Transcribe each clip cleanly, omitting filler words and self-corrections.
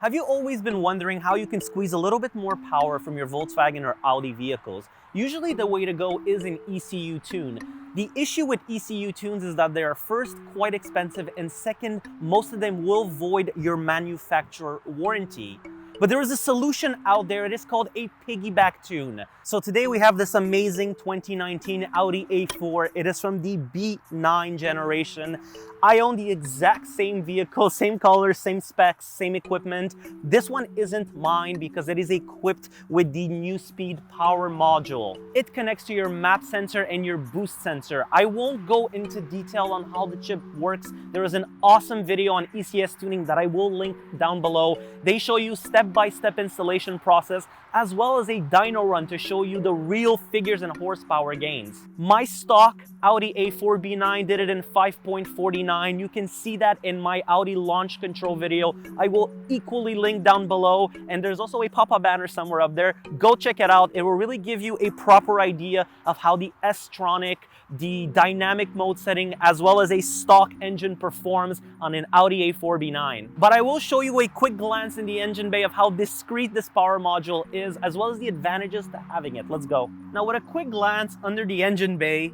Have you always been wondering how you can squeeze a little bit more power from your Volkswagen or Audi vehicles? Usually the way to go is an ECU tune. The issue with ECU tunes is that they are first quite expensive, and second, most of them will void your manufacturer warranty. But there is a solution out there. It is called a piggyback tune. So today we have this amazing 2019 Audi A4. It is from the B9 generation. I own the exact same vehicle, same color, same specs, same equipment. This one isn't mine because it is equipped with the Neuspeed power module. It connects to your map sensor and your boost sensor. I won't go into detail on how the chip works. There is an awesome video on ECS tuning that I will link down below. They show you step-by-step installation process as well as a dyno run to show you the real figures and horsepower gains. My stock Audi A4 B9 did it in 5.49. You can see that in my Audi launch control video. I will equally link down below, and there's also a pop-up banner somewhere up there. Go check it out. It will really give you a proper idea of how the S-Tronic, the dynamic mode setting, as well as a stock engine performs on an Audi A4 B9. But I will show you a quick glance in the engine bay of how discreet this power module is, as well as the advantages to having it. Let's go. Now, with a quick glance under the engine bay,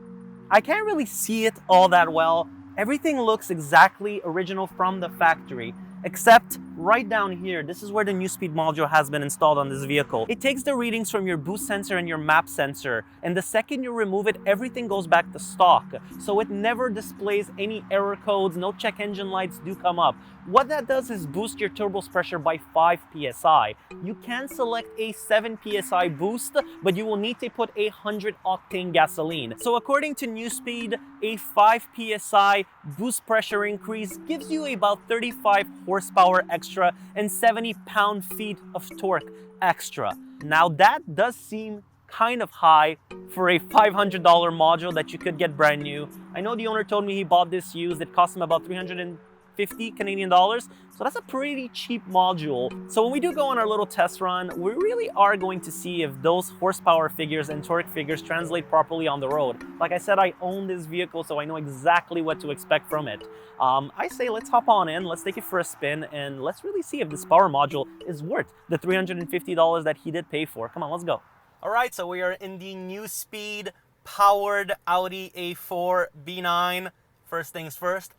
I can't really see it all that well. Everything looks exactly original from the factory, except right down here. This is where the Neuspeed module has been installed on this vehicle. It takes the readings from your boost sensor and your map sensor, and the second you remove it, everything goes back to stock. So it never displays any error codes, no check engine lights do come up. What that does is boost your turbo pressure by 5 PSI. You can select a 7 PSI boost, but you will need to put 100 octane gasoline. So according to Neuspeed, a 5 PSI boost pressure increase gives you about 35 horsepower extra and 70 pound-feet of torque extra. Now that does seem kind of high for a $500 module that you could get brand new. I know the owner told me he bought this used. It cost him about 350 Canadian dollars. So that's a pretty cheap module. So when we do go on our little test run, we really are going to see if those horsepower figures and torque figures translate properly on the road. Like I said, I own this vehicle, so I know exactly what to expect from it. I say let's hop on in, let's take it for a spin, and let's really see if this power module is worth the $350 that he did pay for. Come on, let's go. All right, so we are in the Neuspeed powered Audi A4 B9. First things first,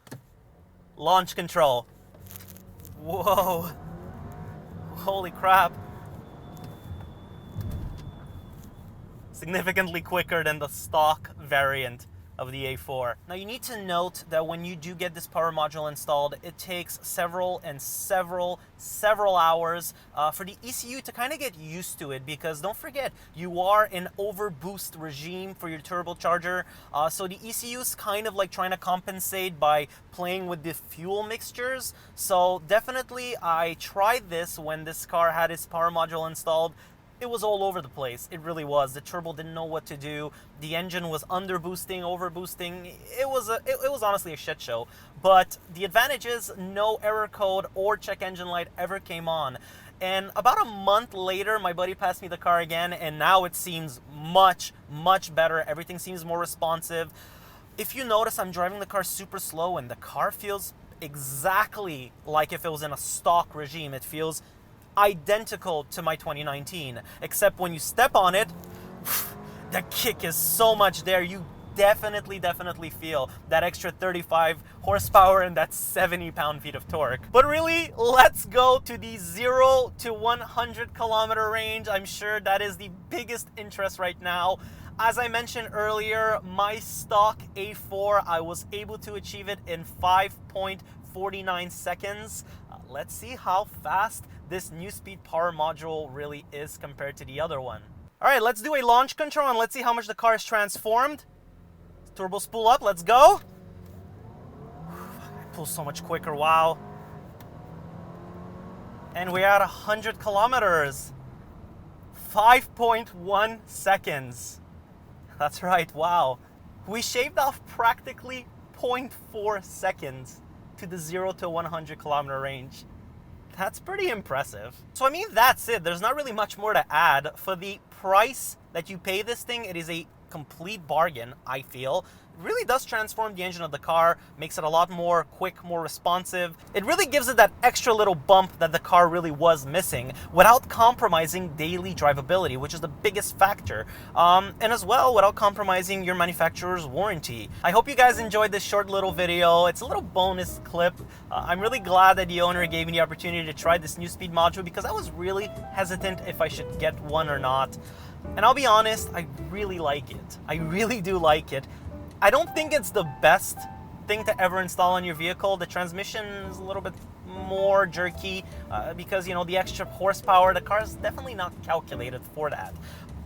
launch control. Whoa, holy crap. Significantly quicker than the stock variant of the A4. Now you need to note that when you do get this power module installed, it takes several hours for the ECU to kind of get used to it, because don't forget, you are in overboost regime for your turbocharger. So the ECU is kind of like trying to compensate by playing with the fuel mixtures. So definitely I tried this when this car had its power module installed. It was all over the place. It really was. The turbo didn't know what to do. The engine was under boosting, over boosting. It was honestly a shit show. But the advantage is no error code or check engine light ever came on. And about a month later, my buddy passed me the car again, and now it seems much, much better. Everything seems more responsive. If you notice, I'm driving the car super slow, and the car feels exactly like if it was in a stock regime. It feels identical to my 2019, except when you step on it, the kick is so much there. You definitely feel that extra 35 horsepower and that 70 pound-feet of torque. But really, let's go to the 0 to 100 kilometer range. I'm sure that is the biggest interest right now. As I mentioned earlier, my stock A4, I was able to achieve it in 5.49 seconds. Let's see how fast this Neuspeed power module really is compared to the other one. All right, let's do a launch control and let's see how much the car is transformed. Turbo spool up, let's go. It pulls so much quicker, wow. And we're at 100 kilometers. 5.1 seconds. That's right, wow. We shaved off practically 0.4 seconds to the 0 to 100 kilometer range. That's pretty impressive. So I mean, that's it. There's not really much more to add. For the price that you pay this thing, it is a complete bargain, I feel. really does transform the engine of the car, makes it a lot more quick, more responsive. It really gives it that extra little bump that the car really was missing without compromising daily drivability, which is the biggest factor. And as well, without compromising your manufacturer's warranty. I hope you guys enjoyed this short little video. It's a little bonus clip. I'm really glad that the owner gave me the opportunity to try this Neuspeed module because I was really hesitant if I should get one or not. And I'll be honest, I really like it. I really do like it. I don't think it's the best thing to ever install on your vehicle. The transmission is a little bit more jerky because, you know, the extra horsepower, the car is definitely not calculated for that.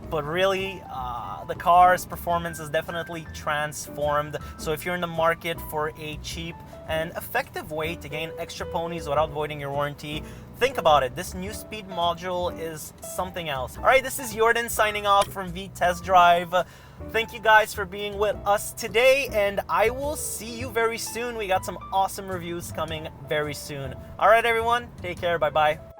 But really, the car's performance is definitely transformed. So if you're in the market for a cheap and effective way to gain extra ponies without voiding your warranty, think about it. This Neuspeed module is something else. All right, this is Jordan signing off from VtestDrive. Thank you guys for being with us today, and I will see you very soon. We got some awesome reviews coming very soon. All right, everyone, take care. Bye-bye.